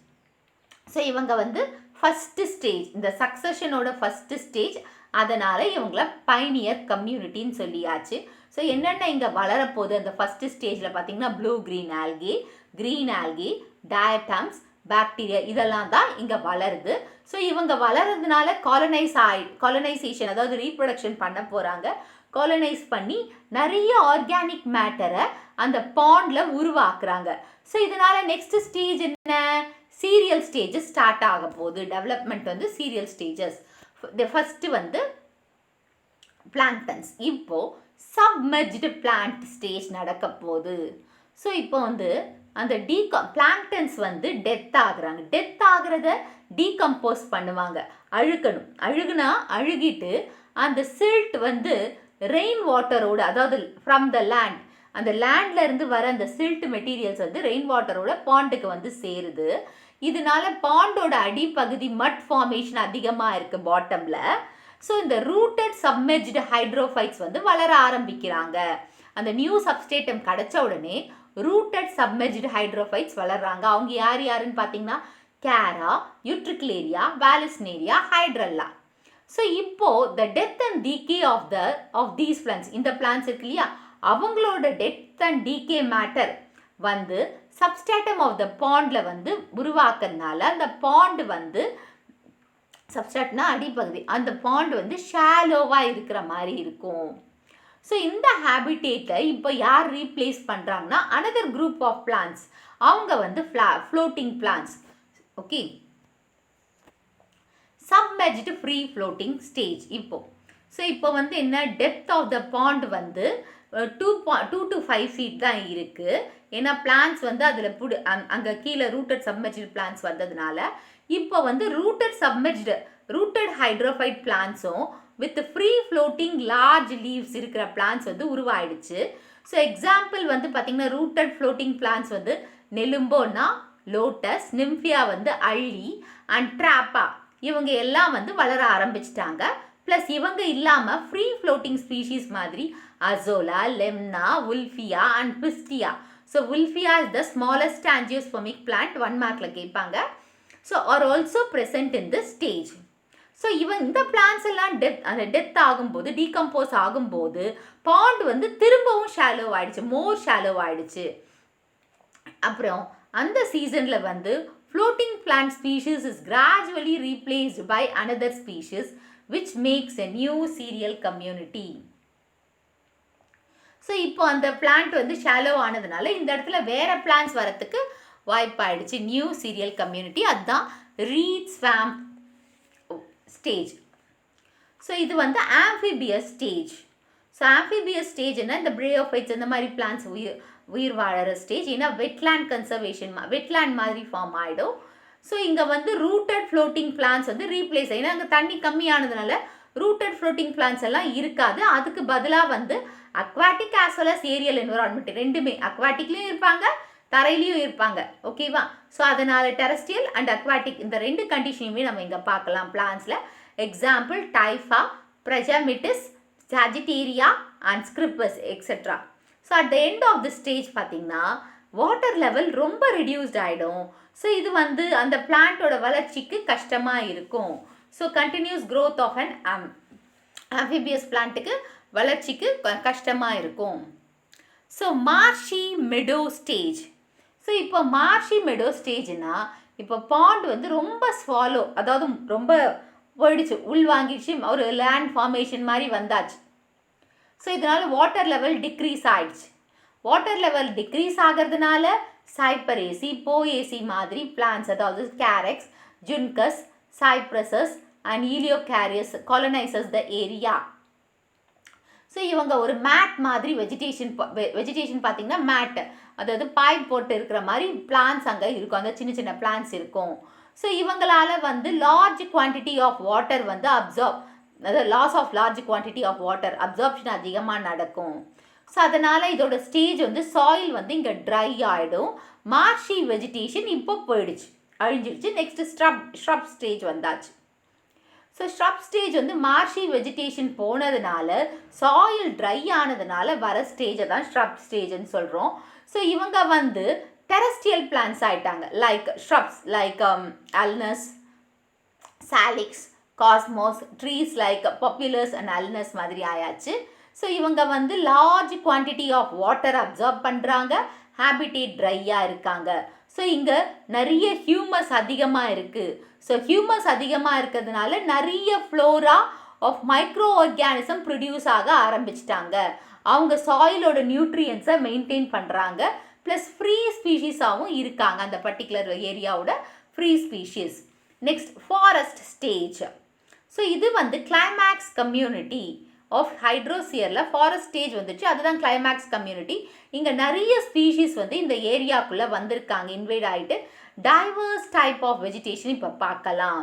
ஸோ இவங்க வந்து ஃபஸ்ட்டு ஸ்டேஜ், இந்த சக்சஷனோட ஃபஸ்ட்டு ஸ்டேஜ், அதனால் இவங்கள பைனியர் கம்யூனிட்டின்னு சொல்லியாச்சு. ஸோ என்னென்ன இங்கே வளரப்போகுது அந்த ஃபஸ்ட்டு ஸ்டேஜில் பார்த்தீங்கன்னா blue green algae, diatoms, bacteria, இதெல்லாம் தான் இங்கே வளருது. ஸோ இவங்க வளர்றதுனால காலனைசேஷன், அதாவது ரீப்ரொடக்ஷன் பண்ண போகிறாங்க. காலனைஸ் பண்ணி நிறைய ஆர்கானிக் மேட்டரை அந்த பாண்டில் உருவாக்குறாங்க. ஸோ இதனால் நெக்ஸ்ட் ஸ்டேஜ் என்ன, சீரியல் ஸ்டேஜஸ் ஸ்டார்ட் ஆக போகுது. டெவலப்மெண்ட் வந்து சீரியல் ஸ்டேஜஸ். ஃபஸ்ட்டு வந்து பிளாங்க்டன்ஸ், இப்போது சப்மெர்ஜ்டு பிளான்ட் ஸ்டேஜ் நடக்க போகுது. ஸோ இப்போ வந்து அந்த பிளாங்க்டன்ஸ் வந்து டெத் ஆகுறத டீகம்போஸ் பண்ணுவாங்க, அழுகுனா அழுகிட்டு அந்த சில்ட் வந்து ரெயின் வாட்டரோட, அதாவது ஃப்ரம் த லேண்ட், அந்த லேண்ட்ல இருந்து வர அந்த சில்ட் மெட்டீரியல்ஸ் வந்து ரெயின் வாட்டரோட பாண்டுக்கு வந்து சேருது. இதனால பாண்டோட அடிப்பகுதி மட் ஃபார்மேஷன் அதிகமாக இருக்குது பாட்டமில். ஸோ இந்த ரூட்டட் சப்மெர்ஜ்டு ஹைட்ரோஃபைட்ஸ் வந்து வளர ஆரம்பிக்கிறாங்க. அந்த நியூ சப்ஸ்டேட்டம் கிடைச்ச உடனே ரூட்டட் சப்மெர்ஜ்டு ஹைட்ரோஃபைட்ஸ் வளர்றாங்க. அவங்க யாருன்னு பார்த்தீங்கன்னா கேரா, யூட்ரிகுலேரியா, வாலிஸ்னேரியா, ஹைட்ரல்லா. ஸோ இப்போது the death and decay of these plants, இந்த பிளான்ஸ் இருக்கு இல்லையா, அவங்களோட டெத் அண்ட் டீகே மேட்டர் வந்து சப்ஸ்டாட்டம் ஆஃப் த பாண்டில் வந்து உருவாக்குறதுனால அந்த பாண்டு வந்து சப்ஸ்டாட்னா அடிப்பகுதி, அந்த பாண்டு வந்து ஷாலோவாக இருக்கிற மாதிரி இருக்கும். ஸோ இந்த ஹேபிட்டேட்டை இப்போ யார் ரீப்ளேஸ் பண்ணுறாங்கன்னா அனதர் குரூப் ஆஃப் பிளான்ஸ், அவங்க வந்து floating plants. Okay, submerged free floating stage. இப்போ வந்து என்ன, டெப்த் ஆஃப் த பாண்ட் வந்து 2 to 5 feet தான் இருக்குது. ஏன்னா பிளான்ஸ் வந்து அதில் அங்கே கீழே ரூட்டட் சப்மெர்ஜ்டு பிளான்ஸ் வந்ததுனால இப்போ வந்து ரூட்டட் சப்மெர்ஜ்டு ரூட்டட் ஹைட்ரோஃபைட் பிளான்ஸும் with free floating large leaves இருக்கிற பிளான்ஸ் வந்து உருவாயிடுச்சு. ஸோ எக்ஸாம்பிள் வந்து பார்த்திங்கன்னா ரூட்டட் ஃப்ளோட்டிங் பிளான்ஸ் வந்து நெலும்போனா லோட்டஸ், நிம்ஃபியா வந்து அள்ளி அண்ட் ட்ராப்பா இவங்க எல்லாம் வந்து வளர ஆரம்பிச்சிட்டாங்க. ப்ளஸ் இவங்க இல்லாமல் ஃப்ரீ ஃப்ளோட்டிங் ஸ்பீஷீஸ் மாதிரி Azolla, Lemna, Wolffia and Pistia. So Wolffia is the smallest angiospermic plant, 1 மார்க்கில் கேட்பாங்க. So are also present in the stage. So இந்த பிளான்ஸ் எல்லாம் டெத் ஆகும்போது, டீகம்போஸ் ஆகும்போது பாண்ட் வந்து திரும்பவும் ஷாலோ ஆயிடுச்சு, மோர் ஷாலோ ஆயிடுச்சு. அப்புறம் அந்த சீசனில் வந்து floating plant species is gradually replaced by another species which makes a new cereal community. So இப்போ அந்த பிளான்ட் வந்து ஷாலோ ஆனதுனால இந்த இடத்துல வேற பிளான்ஸ் வரத்துக்கு வாய்ப்பாயிடுச்சு, நியூ சீரியல் கம்யூனிட்டி. அதுதான் ரீட் ஸ்வாம்ப் ஸ்டேஜ். ஸோ இது வந்து ஆம்ஃபிபியஸ் ஸ்டேஜ். ஸோ ஆம்ஃபிபியஸ் ஸ்டேஜ்னா இந்த பிரயோஃபைட்ஸ் இந்த மாதிரி பிளான்ஸ் உயிர் வாழற ஸ்டேஜ். ஏன்னா வெட்லேண்ட் கன்சர்வேஷன், வெட்லேண்ட் மாதிரி ஃபார்ம் ஆகிடும். ஸோ இங்கே வந்து ரூட்டட் ஃப்ளோட்டிங் பிளான்ஸ் வந்து ரீப்ளேஸ், ஏன்னா அங்கே தண்ணி கம்மியானதுனால ரூட்டட் ஃப்ளோட்டிங் பிளான்ஸ் எல்லாம் இருக்காது. அதுக்கு பதிலாக வந்து aquatic as well as aerial environment ரெண்டுமே, அக்வாட்டிக்லேயும் இருப்பாங்க, தரையிலையும் இருப்பாங்க. ஓகேவா? ஸோ அதனால் டெரஸ்ட்ரியல் அண்ட் அக்வாட்டிக் இந்த 2 கண்டிஷனையுமே நம்ம இங்கே பார்க்கலாம் பிளான்ஸில். Example Typha, Phragmites, Sagittaria and Scirpus etcetera. So at the end of the stage பார்த்திங்கன்னா வாட்டர் லெவல் ரொம்ப ரெடியூஸ்ட் ஆகிடும். ஸோ இது வந்து அந்த பிளான்ட்டோட வளர்ச்சிக்கு கஷ்டமாக இருக்கும். So continuous growth of an amphibious பிளான்ட்டுக்கு வளர்ச்சிக்கு கஷ்டமாக இருக்கும். So marshy meadow stage. So இப்போ மார்ஷி மெடோ ஸ்டேஜ்னா இப்போ பாண்ட் வந்து ரொம்ப ஸ்வாலோ, அதாவது ரொம்ப போயிடுச்சு, உள்வாங்கிடுச்சு, ஒரு லேண்ட் ஃபார்மேஷன் மாதிரி வந்தாச்சு. ஸோ இதனால் வாட்டர் லெவல் டிக்ரீஸ் ஆகிடுச்சு. வாட்டர் லெவல் டிக்ரீஸ் ஆகிறதுனால சைப்பரேசி, போஏசி மாதிரி பிளான்ஸ், அதாவது கேரெக்ஸ், ஜுன்கஸ், சைப்ரஸஸ் அண்ட் ஈலியோகேரியஸ் காலனைசஸ் த ஏரியா. ஸோ இவங்க ஒரு மேட் மாதிரி வெஜிடேஷன் பார்த்திங்கன்னா மேட், அதாவது பாய் போட்டு இருக்கிற மாதிரி பிளான்ஸ் அங்கே இருக்கும், அந்த சின்ன சின்ன பிளான்ஸ் இருக்கும். ஸோ இவங்களால் வந்து லார்ஜ் குவான்டிட்டி ஆஃப் வாட்டர் வந்து அதாவது loss of large quantity of water absorption அதிகமாக நடக்கும். ஸோ அதனால் இதோட ஸ்டேஜ் வந்து சாயில் வந்து இங்கே ட்ரை ஆகிடும். மார்ஷி வெஜிடேஷன் இப்போ போயிடுச்சு, அழிஞ்சிடுச்சு. நெக்ஸ்ட்டு ஷ்ரப் ஸ்டேஜ் வந்தாச்சு. ஸோ ஷ்ரப் ஸ்டேஜ் வந்து மார்ஷி வெஜிடேஷன் போனதுனால, சாயில் ட்ரை ஆனதுனால வர ஸ்டேஜை தான் ஷ்ரப் ஸ்டேஜ்னு சொல்கிறோம். ஸோ இவங்க வந்து டெரஸ்ட்ரியல் பிளான்ஸ் ஆகிட்டாங்க, like shrubs like Alnus, Salix, Cosmos, trees like poplars and Alnus மாதிரி ஆயாச்சு. ஸோ இவங்க வந்து large quantity of water absorb பண்ணுறாங்க, ஹேபிடேட் ட்ரையாக இருக்காங்க. ஸோ இங்கே நிறைய ஹியூமஸ் அதிகமாக இருக்குது. ஸோ ஹியூமஸ் அதிகமாக இருக்கிறதுனால நிறைய flora of micro organism produce ஆக ஆரம்பிச்சிட்டாங்க. அவங்க சாயிலோட நியூட்ரியன்ஸை மெயின்டைன் பண்ணுறாங்க, ப்ளஸ் ஃப்ரீ ஸ்பீஷீஸாகவும் இருக்காங்க, அந்த பர்டிகுலர் ஏரியாவோட free species. Next forest stage. So இது வந்து கிளைமேக்ஸ் கம்யூனிட்டி ஆஃப் ஹைட்ரோசியரில் ஃபாரஸ்ட் ஸ்டேஜ் வந்துச்சு, அதுதான் கிளைமேக்ஸ் கம்யூனிட்டி. இங்கே நிறைய ஸ்பீஷீஸ் வந்து இந்த ஏரியாக்குள்ளே வந்திருக்காங்க, இன்வைட் ஆகிட்டு. டைவர்ஸ் டைப் ஆஃப் வெஜிடேஷன் இப்போ பார்க்கலாம்.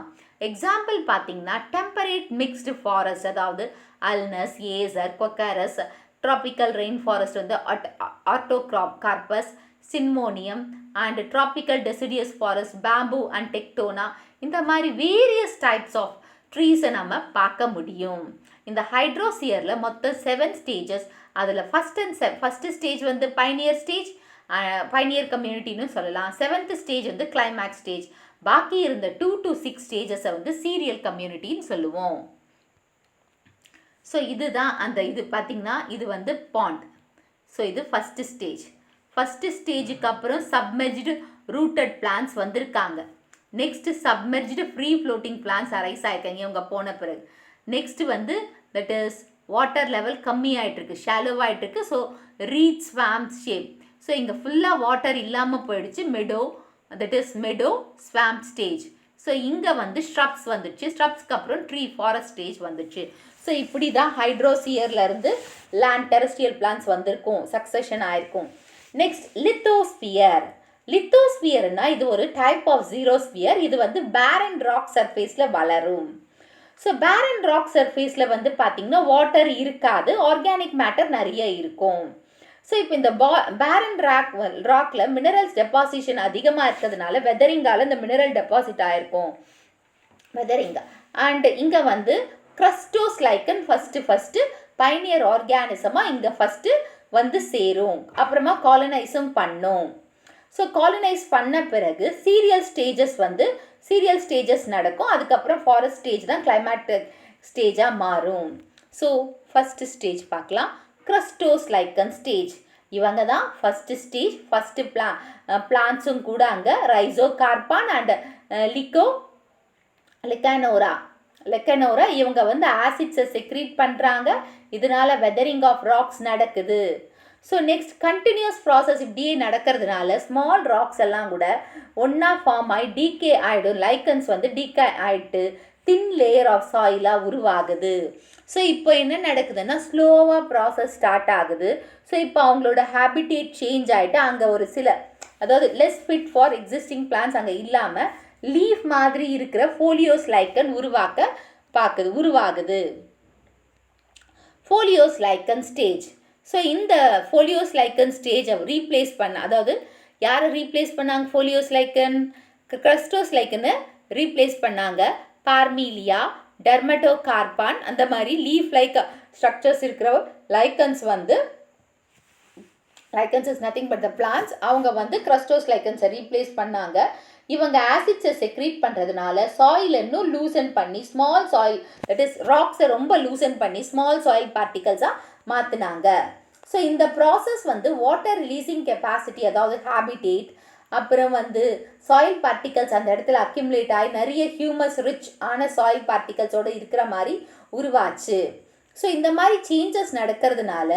எக்ஸாம்பிள் பார்த்தீங்கன்னா டெம்பரேட் மிக்ஸ்டு ஃபாரஸ்ட், அதாவது Alnus, Acer, Quercus, tropical rain forest வந்து Artocarpus, Cinnamomum and tropical deciduous forest, bamboo and Tectona. இந்த மாதிரி வேரியஸ் டைப்ஸ் ஆஃப் ட்ரீஸை நம்ம பார்க்க முடியும். இந்த ஹைட்ரோசியரில் மொத்தம் 7 ஸ்டேஜஸ். அதில் ஃபஸ்ட்டு ஸ்டேஜ் வந்து பைனியர் ஸ்டேஜ், பைனியர் கம்யூனிட்டின்னு சொல்லலாம். 7th ஸ்டேஜ் வந்து கிளைமேக்ஸ் ஸ்டேஜ். பாக்கி இருந்த 2 to 6 ஸ்டேஜஸை வந்து சீரியல் கம்யூனிட்டின்னு சொல்லுவோம். ஸோ இதுதான் அந்த இது பார்த்திங்கன்னா இது வந்து பாண்ட். ஸோ இது ஃபஸ்ட்டு ஸ்டேஜ். ஃபஸ்ட்டு ஸ்டேஜுக்கு அப்புறம் சப்மெர்ஜ்டு ரூட்டட் பிளான்ஸ் வந்திருக்காங்க. Next submerged free floating plants arise ஆகிருக்காங்க இவங்க போன பிறகு. நெக்ஸ்ட்டு வந்து தட் இஸ் வாட்டர் லெவல் கம்மி ஆகிட்டுருக்கு, ஷாலோவாகிட்டுருக்கு. So reed swamp shape. So இங்கே ஃபுல்லாக வாட்டர் இல்லாமல் போயிடுச்சு, meadow, that is meadow swamp stage. So இங்கே வந்து ஷ்ரப்ஸ் வந்துடுச்சு, ஷ்ரப்ஸ்க்கு அப்புறம் ட்ரீ ஃபாரஸ்ட் ஸ்டேஜ் வந்துடுச்சு. ஸோ இப்படி தான் ஹைட்ரோசியர்லேருந்து லேண்ட் டெரஸ்ட்ரியல் பிளான்ஸ் வந்திருக்கும், சக்சஷன் ஆயிருக்கும். Next lithosphere. லித்தோஸ்பியர்னா இது ஒரு டைப் ஆஃப் ஜீரோஸ்பியர். இது வந்து பேரன் ராக் சர்ஃபேஸில் வளரும். ஸோ பேரன் ராக் சர்ஃபேஸில் வந்து பார்த்திங்கன்னா வாட்டர் இருக்காது, ஆர்கானிக் மேட்டர் நிறைய இருக்கும். ஸோ இப்போ இந்த பேரன் ராக்ல மினரல்ஸ் டெபாசிஷன் அதிகமாக இருக்கிறதுனால வெதரிங்கால இந்த மினரல் டெபாசிட் ஆகிருக்கும், வெதரிங்கா. அண்ட் இங்கே வந்து கிரஸ்டோஸ் லைக்கன் ஃபஸ்ட்டு பைனியர் ஆர்கானிசமாக இங்கே ஃபஸ்ட்டு வந்து சேரும், அப்புறமா காலனைஸும் பண்ணும். ஸோ காலனைஸ் பண்ண பிறகு சீரியல் ஸ்டேஜஸ் நடக்கும். அதுக்கப்புறம் ஃபாரஸ்ட் ஸ்டேஜ் தான் கிளைமேட்டிக் ஸ்டேஜாக மாறும். ஸோ ஃபஸ்ட்டு ஸ்டேஜ் பார்க்கலாம், கிரஸ்டோஸ் லைக்கன் ஸ்டேஜ். இவங்க தான் ஃபஸ்ட்டு ஸ்டேஜ். ஃபஸ்ட்டு பிளான்ஸும் கூட அங்கே ரைசோகார்பான் அண்ட் லெக்கனோரா இவங்க வந்து ஆசிட்ஸை செக்ரீட் பண்ணுறாங்க. இதனால வெதரிங் ஆஃப் ராக்ஸ் நடக்குது. ஸோ நெக்ஸ்ட் கண்டினியூஸ் ப்ராசஸ் இப்படியே நடக்கிறதுனால ஸ்மால் ராக்ஸ் எல்லாம் கூட ஒன்றா ஃபார்ம் ஆகி டீகே ஆகிடும். லைக்கன்ஸ் வந்து டீகே ஆகிட்டு தின் லேயர் ஆஃப் சாயிலாக உருவாகுது. ஸோ இப்போ என்ன நடக்குதுன்னா ஸ்லோவாக ப்ராசஸ் ஸ்டார்ட் ஆகுது. ஸோ இப்போ அவங்களோட ஹேபிடேட் சேஞ்ச் ஆகிட்டு அங்கே ஒரு சில, அதாவது less fit for existing plants அங்கே இல்லாமல் லீஃப் மாதிரி இருக்கிற ஃபோலியோஸ் லைக்கன் உருவாகுது. Foliose lichen stage. ஸோ இந்த ஃபோலியோஸ் லைக்கன் ஸ்டேஜை ரீப்ளேஸ் அதாவது யாரை ரீப்ளேஸ் பண்ணாங்க? ஃபோலியோஸ் லைக்கன் கிரஸ்டோஸ் லைக்கனை ரீப்ளேஸ் பண்ணாங்க. பார்மீலியா, டெர்மட்டோகார்பான் அந்த மாதிரி லீஃப் லைக் ஸ்ட்ரக்சர்ஸ் இருக்கிற lichens is nothing but the plants. அவங்க வந்து கிரஸ்டோஸ் லைக்கன்ஸை ரீப்ளேஸ் பண்ணாங்க. இவங்க ஆசிட்ஸை செக்ரீட் பண்ணுறதுனால சாயில் இன்னும் லூசன் பண்ணி ஸ்மால் சாயில், தட் இஸ் ராக்ஸை ரொம்ப லூசன் பண்ணி ஸ்மால் சாயில் பார்ட்டிகல்ஸாக மாற்றினாங்க. ஸோ இந்த ப்ராசஸ் வந்து வாட்டர் ரிலீசிங் கெப்பாசிட்டி, அதாவது ஹேபிடேட், அப்புறம் வந்து சாயில் பார்ட்டிகல்ஸ் அந்த இடத்துல அக்யூமுலேட் ஆகி நிறைய ஹியூமஸ் ரிச் ஆன சாயில் பார்ட்டிகல்ஸோடு இருக்கிற மாதிரி உருவாச்சு. ஸோ இந்த மாதிரி சேஞ்சஸ் நடக்கிறதுனால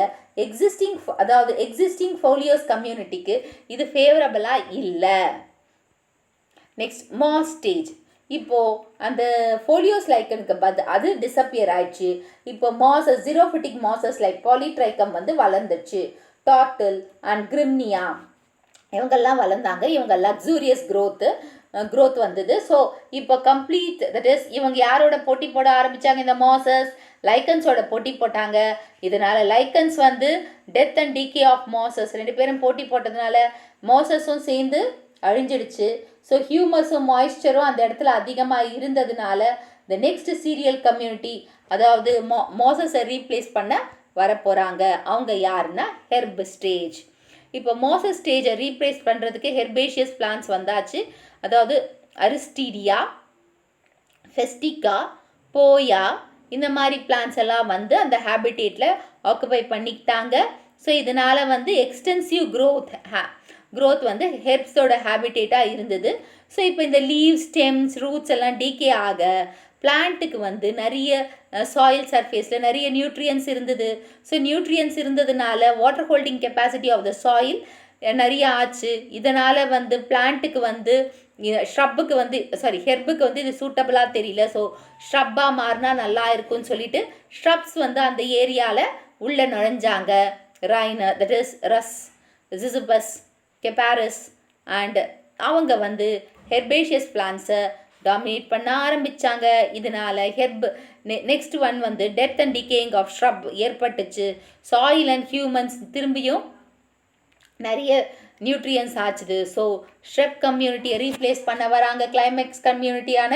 எக்ஸிஸ்டிங் ஃபோலியோஸ் கம்யூனிட்டிக்கு இது ஃபேவரபிளாக இல்லை. Next mass stage. இப்போது அந்த ஃபோலியோஸ் லைக்கனுக்கு அது டிஸப்பியர் ஆயிடுச்சு. இப்போ ஜீரோஃபிட்டிக் மாசஸ் லைக் பாலிட்ரைக்கம் வந்து வளர்ந்துச்சு. டார்டில் அண்ட் கிரிம்னியா இவங்கெல்லாம் வளர்ந்தாங்க. இவங்க லக்ஸூரியஸ் க்ரோத் வந்தது. ஸோ இப்போ கம்ப்ளீட், தட் இஸ் இவங்க யாரோட போட்டி போட ஆரம்பித்தாங்க? இந்த மாசஸ் லைக்கன்ஸோட போட்டி போட்டாங்க. இதனால் லைக்கன்ஸ் வந்து death and decay of mosses ரெண்டு பேரும் போட்டி போட்டதுனால மாசஸும் சேர்ந்து அழிஞ்சிடுச்சு. ஸோ ஹியூமஸும் மாய்ஸ்சரும் அந்த இடத்துல அதிகமாக இருந்ததுனால இந்த நெக்ஸ்ட் சீரியல் கம்யூனிட்டி, அதாவது மாசஸை ரீப்ளேஸ் பண்ண வரப்போகிறாங்க. அவங்க யாருன்னா ஹெர்ப் ஸ்டேஜ். இப்போ மாசஸ் ஸ்டேஜை ரீப்ளேஸ் பண்ணுறதுக்கு ஹெர்பேஷியஸ் பிளான்ஸ் வந்தாச்சு. அதாவது அரிஸ்டீடியா, ஃபெஸ்டிகா, போயா இந்த மாதிரி பிளான்ஸ் எல்லாம் வந்து அந்த ஹேபிடேட்டில் ஆக்குபை பண்ணிக்கிட்டாங்க. ஸோ இதனால் வந்து எக்ஸ்டென்சிவ் க்ரோத் வந்து ஹெர்ப்ஸோட ஹேபிடேட்டாக இருந்தது. ஸோ இப்போ இந்த லீவ்ஸ், ஸ்டெம்ஸ், ரூட்ஸ் எல்லாம் டீகே ஆக பிளான்ட்டுக்கு வந்து நிறைய சாயில் சர்ஃபேஸில் நிறைய நியூட்ரியன்ஸ் இருந்தது. ஸோ நியூட்ரியன்ஸ் இருந்ததுனால water holding capacity of the soil நிறைய ஆச்சு. இதனால் வந்து பிளான்ட்டுக்கு வந்து ஹெர்புக்கு வந்து இது சூட்டபிளாக தெரியல. ஸோ ஷ்ரப்பாக மாறினா நல்லா இருக்கும்னு சொல்லிட்டு ஷ்ரப்ஸ் வந்து அந்த ஏரியாவில் உள்ளே நுழைஞ்சாங்க. ரைனர், that is Rhus, Zizyphus, Capparis and அவங்க வந்து ஹெர்பேஷியஸ் பிளான்ஸை டாமினேட் பண்ண ஆரம்பித்தாங்க. இதனால் நெக்ஸ்ட் ஒன் வந்து death and decaying of shrub ஏற்பட்டுச்சு. சாயில் அண்ட் ஹியூமன்ஸ் திரும்பியும் நிறைய நியூட்ரியன்ஸ் ஆச்சுது. ஸோ ஷ்ரப் கம்யூனிட்டியை ரீப்ளேஸ் பண்ண வராங்க கிளைமேக்ஸ் கம்யூனிட்டியான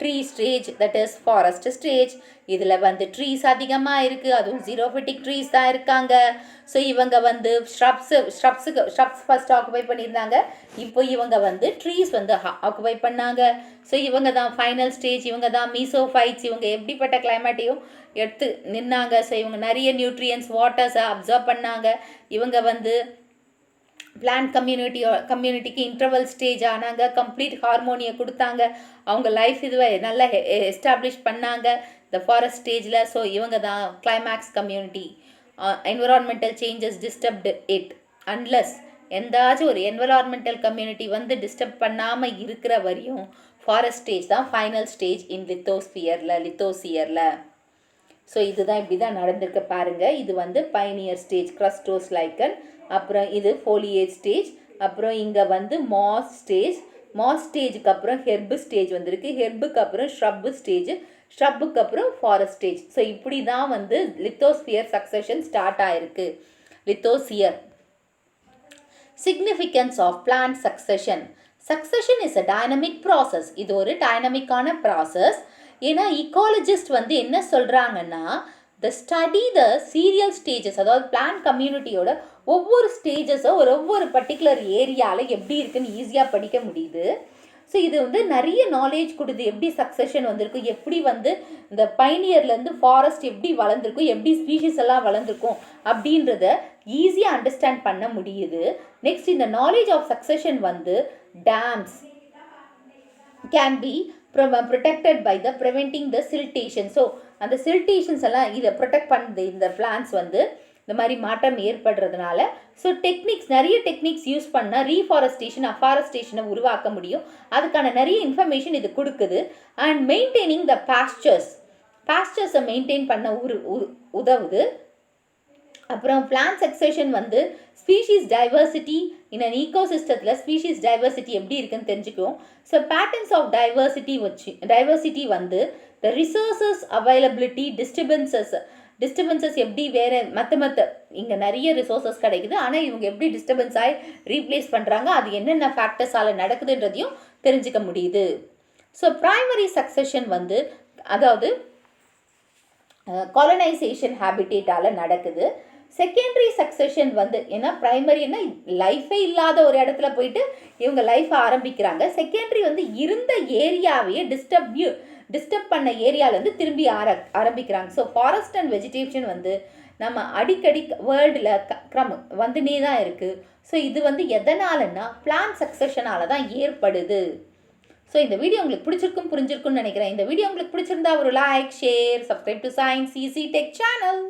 tree stage, that is forest stage. இதில் வந்து ட்ரீஸ் அதிகமாக இருக்குது, அதுவும் ஜீரோஃபிட்டிக் ட்ரீஸ் தான் இருக்காங்க. ஸோ இவங்க வந்து ஷ்ரப்ஸ் ஃபஸ்ட் ஆக்குபை பண்ணியிருந்தாங்க. இப்போ இவங்க வந்து ட்ரீஸ் வந்து ஆக்குபை பண்ணாங்க. ஸோ இவங்க தான் ஃபைனல் ஸ்டேஜ். இவங்க தான் மீசோஃபைட்ஸ். இவங்க எப்படிப்பட்ட கிளைமேட்டையும் எடுத்து நின்னாங்க. ஸோ இவங்க நிறைய நியூட்ரியன்ஸ், வாட்டர்ஸை அப்சர்வ் பண்ணாங்க. இவங்க வந்து பிளான்ட் கம்யூனிட்டிக்கு இன்டர்வல் ஸ்டேஜ் ஆனாங்க. கம்ப்ளீட் ஹார்மோனியை கொடுத்தாங்க. அவங்க லைஃப் இதுவை நல்லா எஸ்டாப்ளிஷ் பண்ணாங்க இந்த ஃபாரஸ்ட் ஸ்டேஜில். ஸோ இவங்க தான் climax community. Environmental changes disturbed it. Unless எந்தாச்சும் ஒரு என்விரான்மெண்டல் கம்யூனிட்டி வந்து டிஸ்டர்ப் பண்ணாமல் இருக்கிற வரையும் ஃபாரஸ்ட் ஸ்டேஜ் தான் ஃபைனல் ஸ்டேஜ் இன் லித்தோசியரில். ஸோ இதுதான் இப்படி தான் நடந்திருக்க பாருங்கள். இது வந்து பைனியர் ஸ்டேஜ், கிரஸ்டோஸ் லைக்கன். அப்புறம் இது ஃபோலியேஜ் ஸ்டேஜ். அப்புறம் இங்கே வந்து மாஸ் ஸ்டேஜுக்கு அப்புறம் ஹெர்பு ஸ்டேஜ் வந்திருக்கு. ஹெர்புக்கு அப்புறம் ஷ்ரப்பு ஸ்டேஜ் ஷ்ரப்புக்கு அப்புறம் ஃபாரஸ்ட் ஸ்டேஜ். ஸோ இப்படி தான் வந்து லித்தோஸ்பியர் சக்சஷன் ஸ்டார்ட் ஆயிருக்கு. Lithosphere. Significance of plant succession. Succession is a dynamic process. இது ஒரு டைனமிக்கான ப்ராசஸ். ஏன்னா இக்காலஜிஸ்ட் வந்து என்ன சொல்கிறாங்கன்னா, the study the serial stages, அதாவது பிளான்ட் கம்யூனிட்டியோட ஒவ்வொரு ஸ்டேஜஸும் ஒவ்வொரு பர்டிகுலர் ஏரியாவில் எப்படி இருக்குன்னு ஈஸியாக படிக்க முடியுது. ஸோ இது வந்து நிறைய நாலேஜ் கொடுது. எப்படி சக்சஷன் வந்திருக்கும், எப்படி வந்து இந்த பைனியர்லேருந்து ஃபாரஸ்ட் எப்படி வளர்ந்துருக்கும், எப்படி ஸ்பீஷிஸ் எல்லாம் வளர்ந்துருக்கும் அப்படின்றத ஈஸியாக அண்டர்ஸ்டாண்ட் பண்ண முடியுது. நெக்ஸ்ட் இந்த நாலேஜ் ஆஃப் சக்சஷன் வந்து dams can be protected by the preventing the siltation. So அந்த சில்டேஷன்ஸ் எல்லாம் இதை ப்ரொடெக்ட் பண்ணுது இந்த பிளான்ஸ் வந்து இந்த மாதிரி மாற்றம் ஏற்படுறதுனால. ஸோ நிறைய டெக்னிக்ஸ் யூஸ் பண்ணால் ரீஃபாரஸ்டேஷன் அஃபாரஸ்டேஷனை உருவாக்க முடியும். அதுக்கான நிறைய இன்ஃபர்மேஷன் இது கொடுக்குது. அண்ட் மெயின்டைனிங் த பாஸ்டர்ஸை மெயின்டைன் பண்ண உதவுது. அப்புறம் பிளான்ட் சக்சஷன் வந்து ஸ்பீஷீஸ் டைவர்சிட்டி இன் அன் ஈகோசிஸ்டத்தில் ஸ்பீஷீஸ் டைவர்சிட்டி எப்படி இருக்குன்னு தெரிஞ்சுக்குவோம். ஸோ பேட்டர்ன்ஸ் ஆஃப் டைவர்சிட்டி வந்து த ரிசோர்ஸஸ் அவைலபிலிட்டி, டிஸ்டர்பன்சஸ் எப்படி வேறு மற்ற இங்கே நிறைய ரிசோர்ஸஸ் கிடைக்குது, ஆனால் இவங்க எப்படி டிஸ்டர்பன்ஸ் ஆகி ரீப்ளேஸ் பண்ணுறாங்க, அது என்னென்ன ஃபேக்டர்ஸால் நடக்குதுன்றதையும் தெரிஞ்சுக்க முடியுது. ஸோ ப்ரைமரி சக்சஷன் வந்து அதாவது காலனைசேஷன் ஹேபிட்டேட்டால் நடக்குது. செகண்டரி சக்சஷன் வந்து ஏன்னா ப்ரைமரின்னா லைஃபே இல்லாத ஒரு இடத்துல போயிட்டு இவங்க லைஃப்பை ஆரம்பிக்கிறாங்க. செகண்டரி வந்து இருந்த ஏரியாவையே டிஸ்டர்ப் பண்ண ஏரியாவிலேருந்து திரும்பி ஆரம்பிக்கிறாங்க. ஸோ ஃபாரஸ்ட் அண்ட் வெஜிடேஷன் வந்து நம்ம அடிக்கடி வேர்ல்டில் வந்துனே தான் இருக்குது. ஸோ இது வந்து எதனாலன்னா பிளான்ட் சக்சஷனால் தான் ஏற்படுது. ஸோ இந்த வீடியோ உங்களுக்கு புரிஞ்சிருக்கும்னு நினைக்கிறேன். இந்த வீடியோ உங்களுக்கு பிடிச்சிருந்தா ஒரு like, share, subscribe to science easy tech channel.